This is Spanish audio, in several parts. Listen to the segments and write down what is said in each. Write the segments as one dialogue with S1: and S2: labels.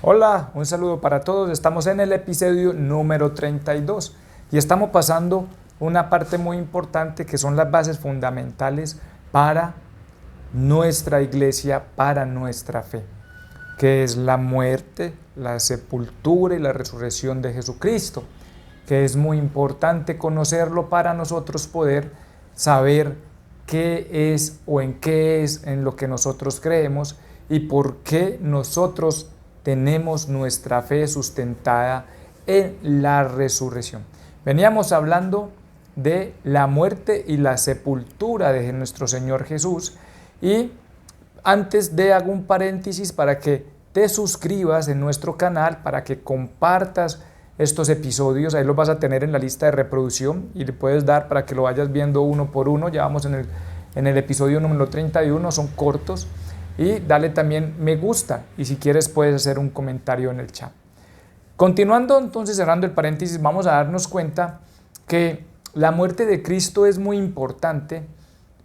S1: Hola, un saludo para todos. Estamos en el episodio número 32 y estamos pasando una parte muy importante que son las bases fundamentales para nuestra iglesia, para nuestra fe, que es la muerte, la sepultura y la resurrección de Jesucristo, que es muy importante conocerlo para nosotros poder saber qué es o en qué es en lo que nosotros creemos y por qué nosotros tenemos nuestra fe sustentada en la resurrección. Veníamos hablando de la muerte y la sepultura de nuestro Señor Jesús y antes de hago un paréntesis para que te suscribas en nuestro canal, para que compartas estos episodios, ahí los vas a tener en la lista de reproducción y le puedes dar para que lo vayas viendo uno por uno. Ya vamos en el episodio número 31, son cortos, y dale también me gusta y si quieres puedes hacer un comentario en el chat. Continuando entonces, cerrando el paréntesis, vamos a darnos cuenta que la muerte de Cristo es muy importante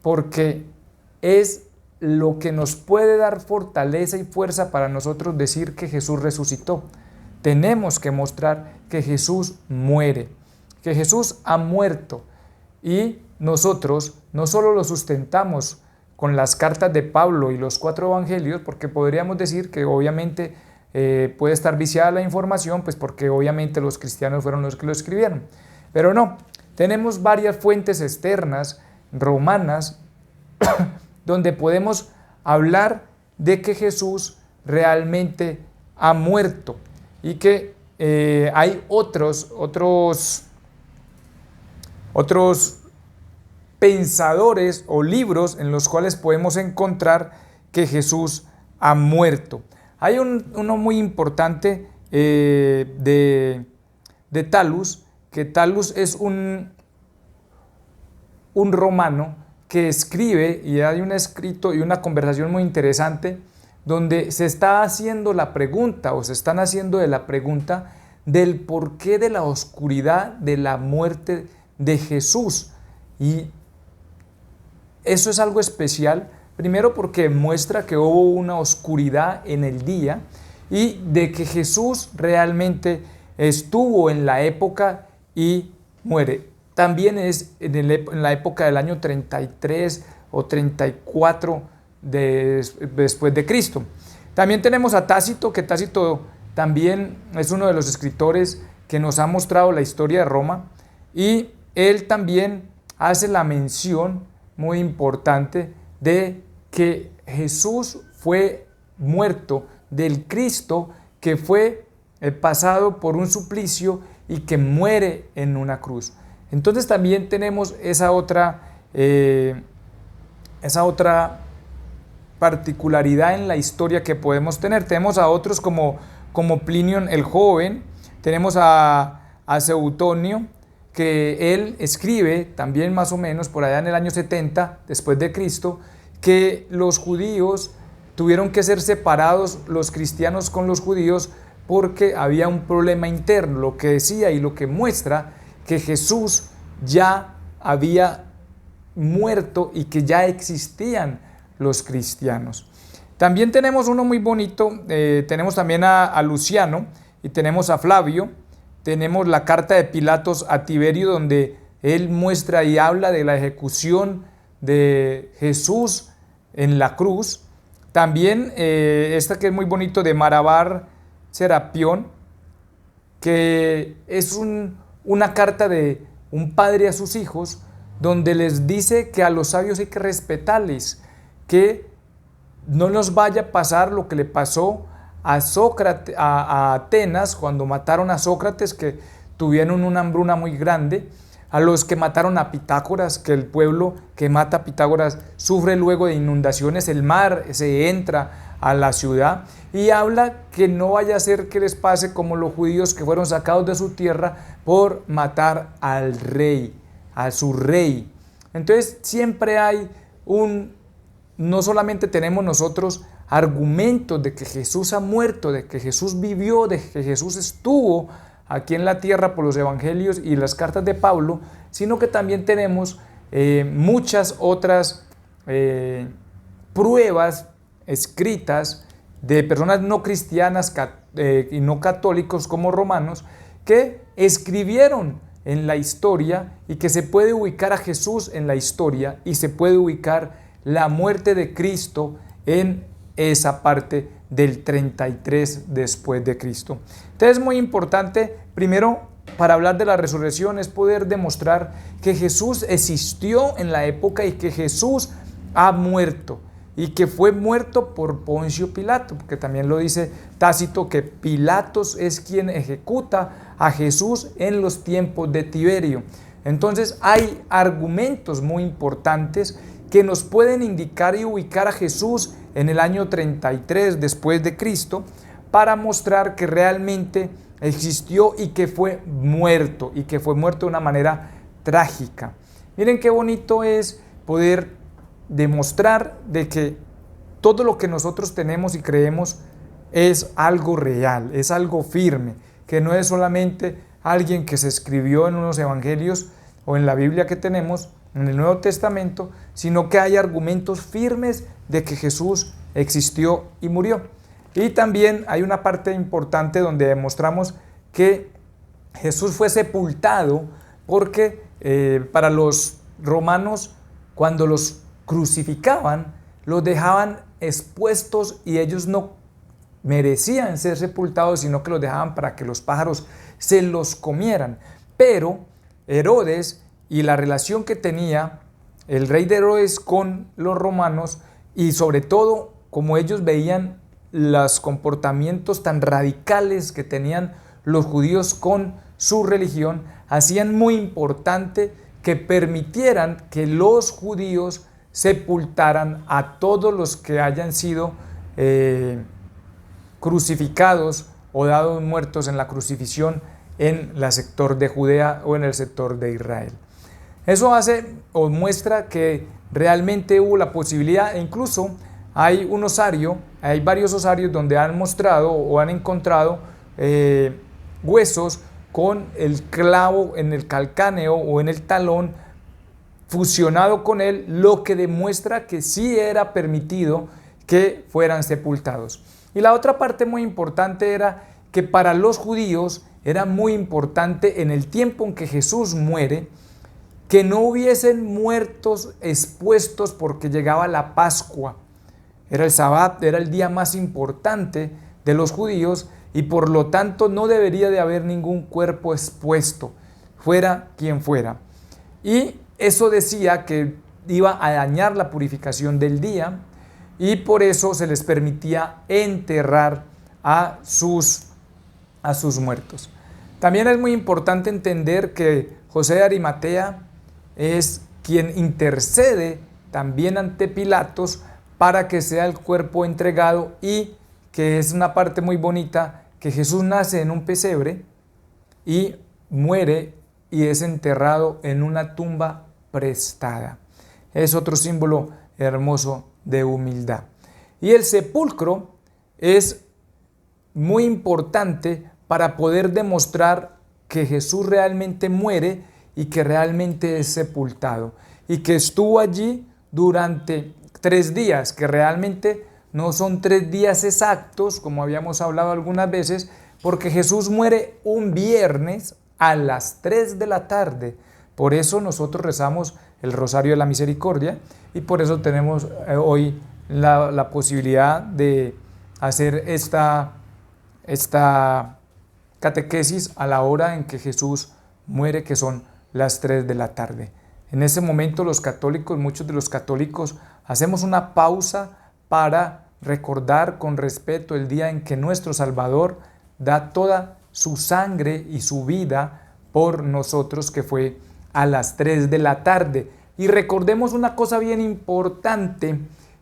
S1: porque es lo que nos puede dar fortaleza y fuerza para nosotros decir que Jesús resucitó. Tenemos que mostrar que Jesús muere, que Jesús ha muerto y nosotros no solo lo sustentamos con las cartas de Pablo y los 4 evangelios, porque podríamos decir que obviamente puede estar viciada la información, pues porque obviamente los cristianos fueron los que lo escribieron, pero no, tenemos varias fuentes externas, romanas, donde podemos hablar de que Jesús realmente ha muerto y que hay otros pensadores o libros en los cuales podemos encontrar que Jesús ha muerto. Hay uno muy importante de Talus, que Talus es un romano que escribe, y hay un escrito y una conversación muy interesante donde se está haciendo la pregunta o se están haciendo de la pregunta del porqué de la oscuridad de la muerte de Jesús. Y eso es algo especial, primero porque muestra que hubo una oscuridad en el día y de que Jesús realmente estuvo en la época y muere. También es en la época del año 33 o 34 después de Cristo. También tenemos a Tácito, que Tácito también es uno de los escritores que nos ha mostrado la historia de Roma y él también hace la mención muy importante de que Jesús fue muerto, del Cristo que fue pasado por un suplicio y que muere en una cruz. Entonces también tenemos esa otra particularidad en la historia que podemos tener. Tenemos a otros como Plinio el Joven, tenemos a Seutonio, que él escribe también más o menos por allá en el año 70 después de Cristo, que los judíos tuvieron que ser separados, los cristianos con los judíos, porque había un problema interno, lo que decía y lo que muestra que Jesús ya había muerto y que ya existían los cristianos. También tenemos uno muy bonito, tenemos también a Luciano y tenemos a Flavio. Tenemos la carta de Pilatos a Tiberio, donde él muestra y habla de la ejecución de Jesús en la cruz. También esta que es muy bonito de Marabar Serapión, que es una carta de un padre a sus hijos, donde les dice que a los sabios hay que respetarles, que no nos vaya a pasar lo que le pasó a Sócrates, a Atenas, cuando mataron a Sócrates, que tuvieron una hambruna muy grande, a los que mataron a Pitágoras, que el pueblo que mata a Pitágoras sufre luego de inundaciones, el mar se entra a la ciudad, y habla que no vaya a ser que les pase como los judíos que fueron sacados de su tierra por matar al rey, a su rey. Entonces siempre hay no solamente tenemos nosotros argumentos de que Jesús ha muerto, de que Jesús vivió, de que Jesús estuvo aquí en la tierra por los evangelios y las cartas de Pablo, sino que también tenemos muchas otras pruebas escritas de personas no cristianas, y no católicos como romanos, que escribieron en la historia y que se puede ubicar a Jesús en la historia y se puede ubicar la muerte de Cristo en esa parte del 33 después de Cristo. Entonces es muy importante, primero, para hablar de la resurrección, es poder demostrar que Jesús existió en la época y que Jesús ha muerto y que fue muerto por Poncio Pilato, porque también lo dice Tácito que Pilatos es quien ejecuta a Jesús en los tiempos de Tiberio. Entonces hay argumentos muy importantes que nos pueden indicar y ubicar a Jesús en el año 33 después de Cristo para mostrar que realmente existió y que fue muerto de una manera trágica. Miren qué bonito es poder demostrar de que todo lo que nosotros tenemos y creemos es algo real, es algo firme, que no es solamente alguien que se escribió en unos evangelios o en la Biblia que tenemos, en el Nuevo Testamento, sino que hay argumentos firmes de que Jesús existió y murió. Y también hay una parte importante donde demostramos que Jesús fue sepultado porque para los romanos, cuando los crucificaban, los dejaban expuestos y ellos no merecían ser sepultados, sino que los dejaban para que los pájaros se los comieran. Pero Herodes y la relación que tenía el rey de Herodes con los romanos, y sobre todo como ellos veían los comportamientos tan radicales que tenían los judíos con su religión, hacían muy importante que permitieran que los judíos sepultaran a todos los que hayan sido crucificados o dados muertos en la crucifixión en el sector de Judea o en el sector de Israel. Eso hace o muestra que realmente hubo la posibilidad, e incluso hay varios osarios donde han mostrado o han encontrado huesos con el clavo en el calcáneo o en el talón fusionado con él, lo que demuestra que sí era permitido que fueran sepultados. Y la otra parte muy importante era que para los judíos era muy importante en el tiempo en que Jesús muere, que no hubiesen muertos expuestos porque llegaba la Pascua. Era el Sabbat, era el día más importante de los judíos y por lo tanto no debería de haber ningún cuerpo expuesto, fuera quien fuera. Y eso decía que iba a dañar la purificación del día y por eso se les permitía enterrar a sus muertos. También es muy importante entender que José de Arimatea es quien intercede también ante Pilatos para que sea el cuerpo entregado, y que es una parte muy bonita, que Jesús nace en un pesebre y muere y es enterrado en una tumba prestada. Es otro símbolo hermoso de humildad. Y el sepulcro es muy importante para poder demostrar que Jesús realmente muere y que realmente es sepultado y que estuvo allí durante 3 días, que realmente no son 3 días exactos, como habíamos hablado algunas veces, porque Jesús muere un viernes a las 3 de la tarde. Por eso nosotros rezamos el Rosario de la Misericordia y por eso tenemos hoy la posibilidad de hacer esta catequesis a la hora en que Jesús muere, que son las 3 de la tarde. En ese momento los católicos, muchos de los católicos, hacemos una pausa para recordar con respeto el día en que nuestro Salvador da toda su sangre y su vida por nosotros, que fue a las 3 de la tarde. Y recordemos una cosa bien importante,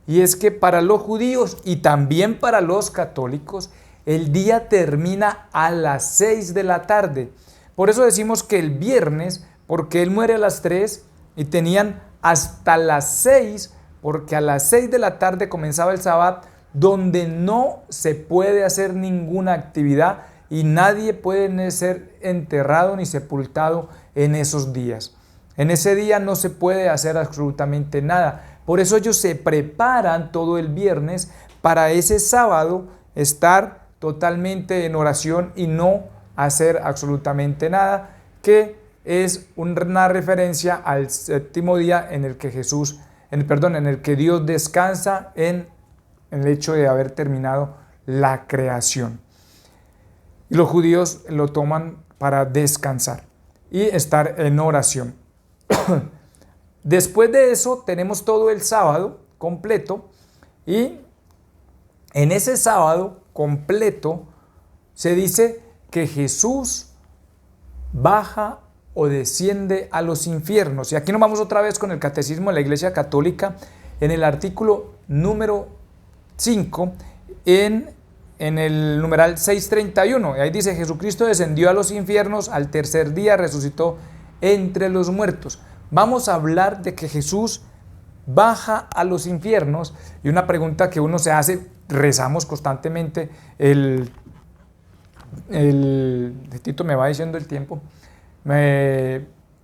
S1: y es que para los judíos y también para los católicos, el día termina a las 6 de la tarde. Por eso decimos que el viernes, porque él muere a las 3 y tenían hasta las 6, porque a las 6 de la tarde comenzaba el Sabbat, donde no se puede hacer ninguna actividad y nadie puede ser enterrado ni sepultado en esos días. En ese día no se puede hacer absolutamente nada. Por eso ellos se preparan todo el viernes para ese sábado estar totalmente en oración y no hacer absolutamente nada, que es una referencia al séptimo día en el que en el que Dios descansa en el hecho de haber terminado la creación. Y los judíos lo toman para descansar y estar en oración. Después de eso tenemos todo el sábado completo, y en ese sábado completo se dice que Jesús baja o desciende a los infiernos. Y aquí nos vamos otra vez con el Catecismo de la Iglesia Católica en el artículo número 5, en el numeral 631. Y ahí dice: Jesucristo descendió a los infiernos, al tercer día resucitó entre los muertos. Vamos a hablar de que Jesús baja a los infiernos, y una pregunta que uno se hace, rezamos constantemente, Tito me va diciendo el tiempo,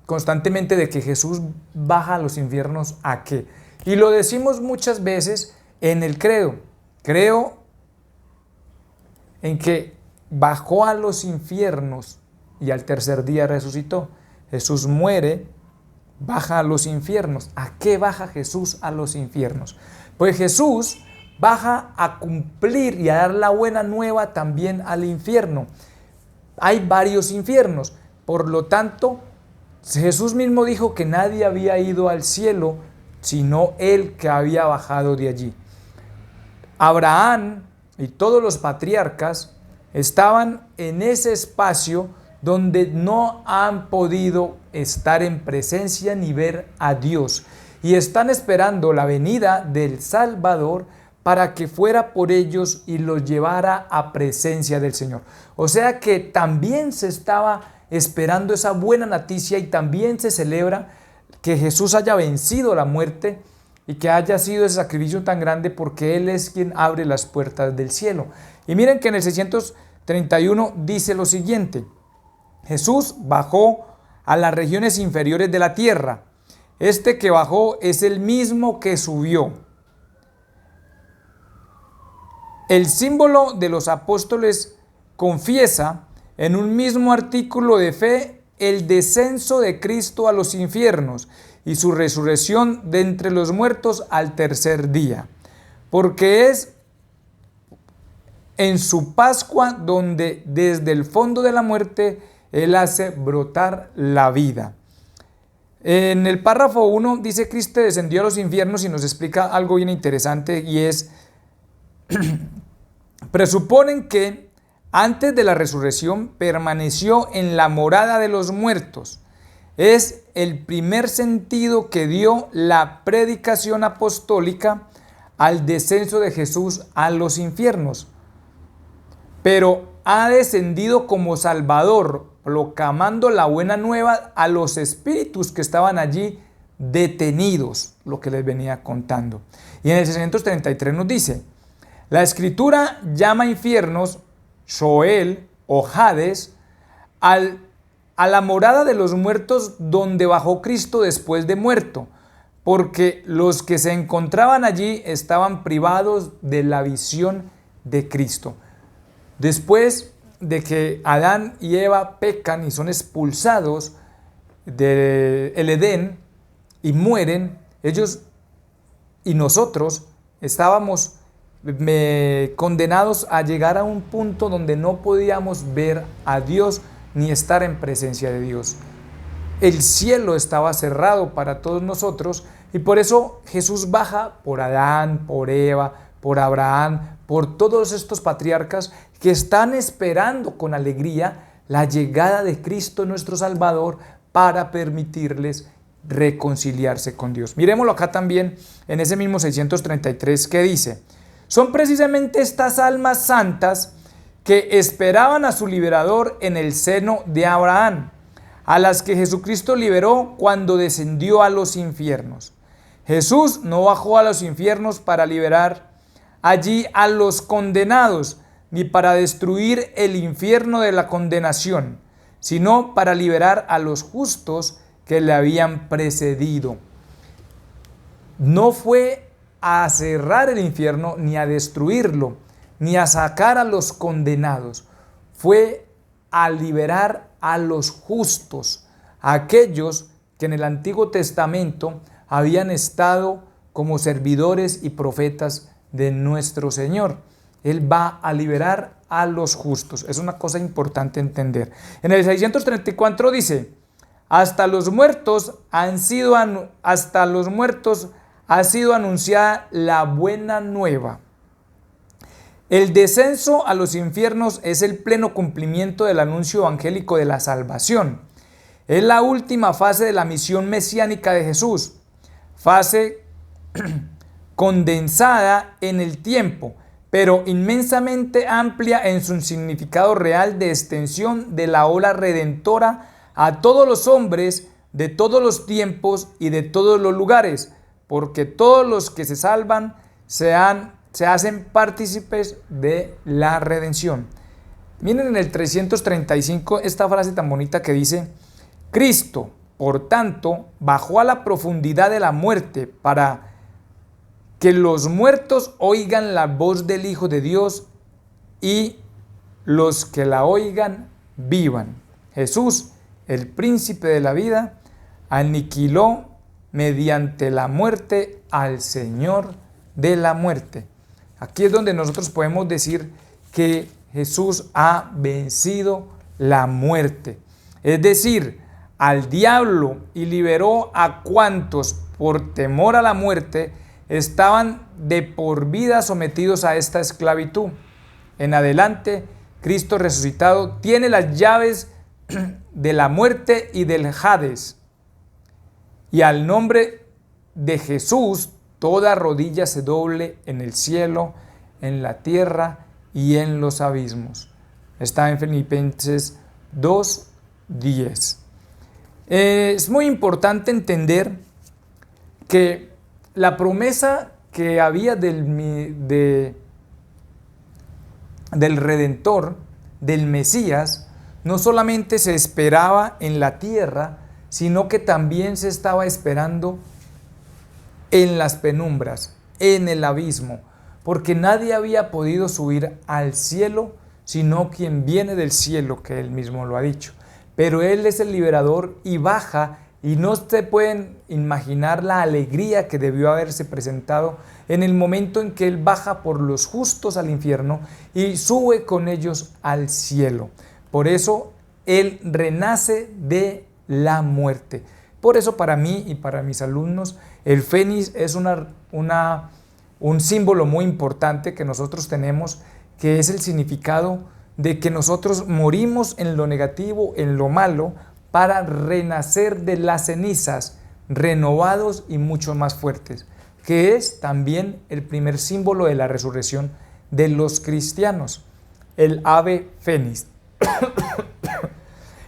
S1: constantemente, de que Jesús baja a los infiernos, ¿a qué? Y lo decimos muchas veces en el credo. Creo en que bajó a los infiernos y al tercer día resucitó. Jesús muere, baja a los infiernos. ¿A qué baja Jesús a los infiernos? Pues Jesús baja a cumplir y a dar la buena nueva también al infierno. Hay varios infiernos, por lo tanto, Jesús mismo dijo que nadie había ido al cielo sino él que había bajado de allí. Abraham y todos los patriarcas estaban en ese espacio donde no han podido estar en presencia ni ver a Dios, y están esperando la venida del Salvador para que fuera por ellos y los llevara a presencia del Señor. O sea que también se estaba esperando esa buena noticia, y también se celebra que Jesús haya vencido la muerte y que haya sido ese sacrificio tan grande, porque Él es quien abre las puertas del cielo. Y miren que en el 631 dice lo siguiente: Jesús bajó a las regiones inferiores de la tierra. Este que bajó es el mismo que subió. El símbolo de los apóstoles confiesa en un mismo artículo de fe el descenso de Cristo a los infiernos y su resurrección de entre los muertos al tercer día, porque es en su Pascua donde desde el fondo de la muerte Él hace brotar la vida. En el párrafo 1 dice: Cristo descendió a los infiernos, y nos explica algo bien interesante, y es presuponen que antes de la resurrección permaneció en la morada de los muertos. Es el primer sentido que dio la predicación apostólica al descenso de Jesús a los infiernos. Pero ha descendido como Salvador, proclamando la buena nueva a los espíritus que estaban allí detenidos, lo que les venía contando. Y en el 633 nos dice: la Escritura llama infiernos, Sheol o Hades, a la morada de los muertos donde bajó Cristo después de muerto, porque los que se encontraban allí estaban privados de la visión de Cristo. Después de que Adán y Eva pecan y son expulsados del Edén y mueren, ellos y nosotros estábamos condenados a llegar a un punto donde no podíamos ver a Dios ni estar en presencia de Dios. El cielo estaba cerrado para todos nosotros, y por eso Jesús baja por Adán, por Eva, por Abraham, por todos estos patriarcas que están esperando con alegría la llegada de Cristo nuestro Salvador para permitirles reconciliarse con Dios. Miremoslo acá también en ese mismo 633 que dice: son precisamente estas almas santas que esperaban a su liberador en el seno de Abraham, a las que Jesucristo liberó cuando descendió a los infiernos. Jesús no bajó a los infiernos para liberar allí a los condenados, ni para destruir el infierno de la condenación, sino para liberar a los justos que le habían precedido. No fue a cerrar el infierno ni a destruirlo. ni a sacar a los condenados, fue a liberar a los justos, a aquellos que en el Antiguo Testamento habían estado como servidores y profetas de nuestro Señor. Él va a liberar a los justos. Es una cosa importante entender. En el 634 dice: hasta los muertos ha sido anunciada la buena nueva. El descenso a los infiernos es el pleno cumplimiento del anuncio evangélico de la salvación. Es la última fase de la misión mesiánica de Jesús, fase condensada en el tiempo, pero inmensamente amplia en su significado real de extensión de la obra redentora a todos los hombres de todos los tiempos y de todos los lugares, porque todos los que se salvan se hacen partícipes de la redención. Miren en el 335 esta frase tan bonita que dice: Cristo, por tanto, bajó a la profundidad de la muerte para que los muertos oigan la voz del Hijo de Dios y los que la oigan vivan. Jesús, el príncipe de la vida, aniquiló mediante la muerte al Señor de la muerte. Aquí es donde nosotros podemos decir que Jesús ha vencido la muerte, es decir, al diablo, y liberó a cuantos por temor a la muerte estaban de por vida sometidos a esta esclavitud. En adelante, Cristo resucitado tiene las llaves de la muerte y del Hades. Y al nombre de Jesús, toda rodilla se doble en el cielo, en la tierra y en los abismos. Está en Filipenses 2:10. Es muy importante entender que la promesa que había del Redentor, del Mesías, no solamente se esperaba en la tierra, sino que también se estaba esperando en las penumbras, en el abismo, porque nadie había podido subir al cielo, sino quien viene del cielo, que él mismo lo ha dicho. Pero Él es el liberador y baja, y no se pueden imaginar la alegría que debió haberse presentado en el momento en que Él baja por los justos al infierno y sube con ellos al cielo. Por eso Él renace de la muerte. Por eso para mí y para mis alumnos el fénix es un símbolo muy importante que nosotros tenemos, que es el significado de que nosotros morimos en lo negativo, en lo malo, para renacer de las cenizas, renovados y mucho más fuertes, que es también el primer símbolo de la resurrección de los cristianos, el ave fénix.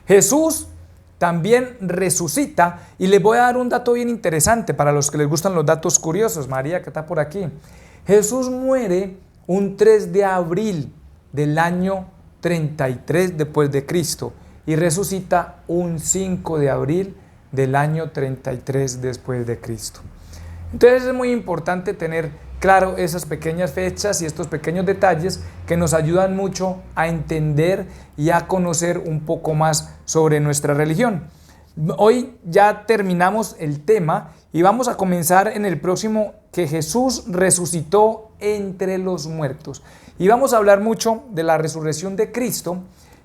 S1: Jesús también resucita, y les voy a dar un dato bien interesante para los que les gustan los datos curiosos. María, que está por aquí. Jesús muere un 3 de abril del año 33 después de Cristo y resucita un 5 de abril del año 33 después de Cristo. Entonces es muy importante tener claro esas pequeñas fechas y estos pequeños detalles que nos ayudan mucho a entender y a conocer un poco más sobre nuestra religión. Hoy ya terminamos el tema y vamos a comenzar en el próximo, que Jesús resucitó entre los muertos. Y vamos a hablar mucho de la resurrección de Cristo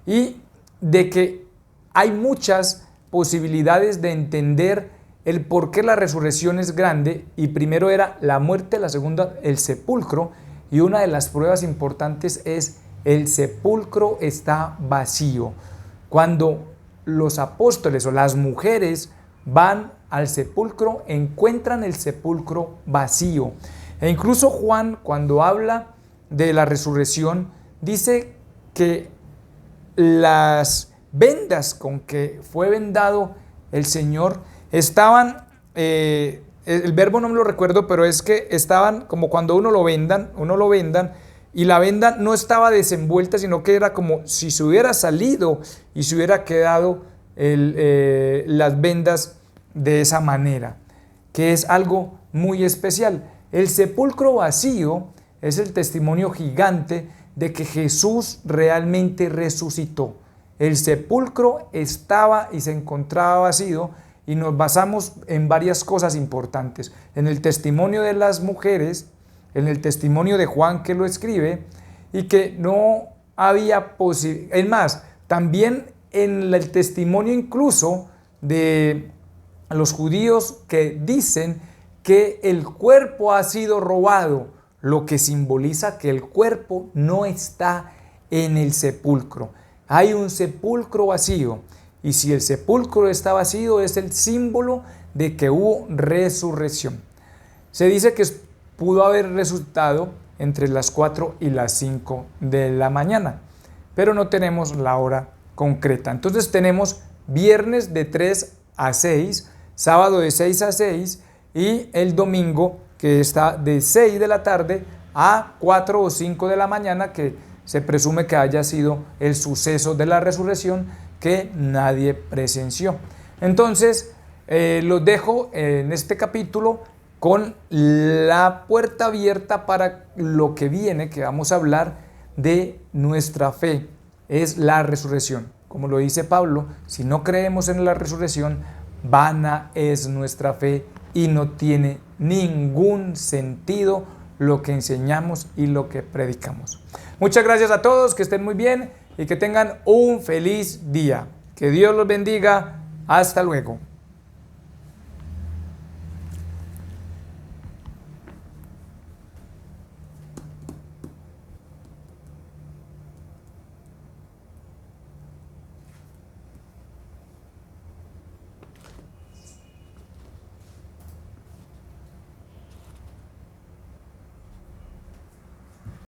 S1: y de que hay muchas posibilidades de entender el por qué la resurrección es grande. Y primero era la muerte, la segunda el sepulcro, y una de las pruebas importantes es el sepulcro está vacío. Cuando los apóstoles o las mujeres van al sepulcro, encuentran el sepulcro vacío. E incluso Juan, cuando habla de la resurrección, dice que las vendas con que fue vendado el Señor estaban, el verbo no me lo recuerdo, pero es que estaban como cuando uno lo vendan, y la venda no estaba desenvuelta, sino que era como si se hubiera salido y se hubiera quedado las vendas de esa manera, que es algo muy especial. El sepulcro vacío es el testimonio gigante de que Jesús realmente resucitó. El sepulcro estaba y se encontraba vacío, y nos basamos en varias cosas importantes. En el testimonio de las mujeres, en el testimonio de Juan que lo escribe, y que no había posibilidad. Es más, también en el testimonio incluso de los judíos que dicen que el cuerpo ha sido robado, lo que simboliza que el cuerpo no está en el sepulcro. Hay un sepulcro vacío, y si el sepulcro está vacío es el símbolo de que hubo resurrección. Se dice que pudo haber resucitado entre las 4 y las 5 de la mañana, pero no tenemos la hora concreta. Entonces tenemos viernes de 3 a 6, sábado de 6 a 6 y el domingo que está de 6 de la tarde a 4 o 5 de la mañana, que se presume que haya sido el suceso de la resurrección que nadie presenció. Entonces los dejo en este capítulo con la puerta abierta para lo que viene, que vamos a hablar de nuestra fe. Es la resurrección. Como lo dice Pablo, si no creemos en la resurrección, vana es nuestra fe y no tiene ningún sentido lo que enseñamos y lo que predicamos. Muchas gracias a todos, que estén muy bien y que tengan un feliz día. Que Dios los bendiga. Hasta luego.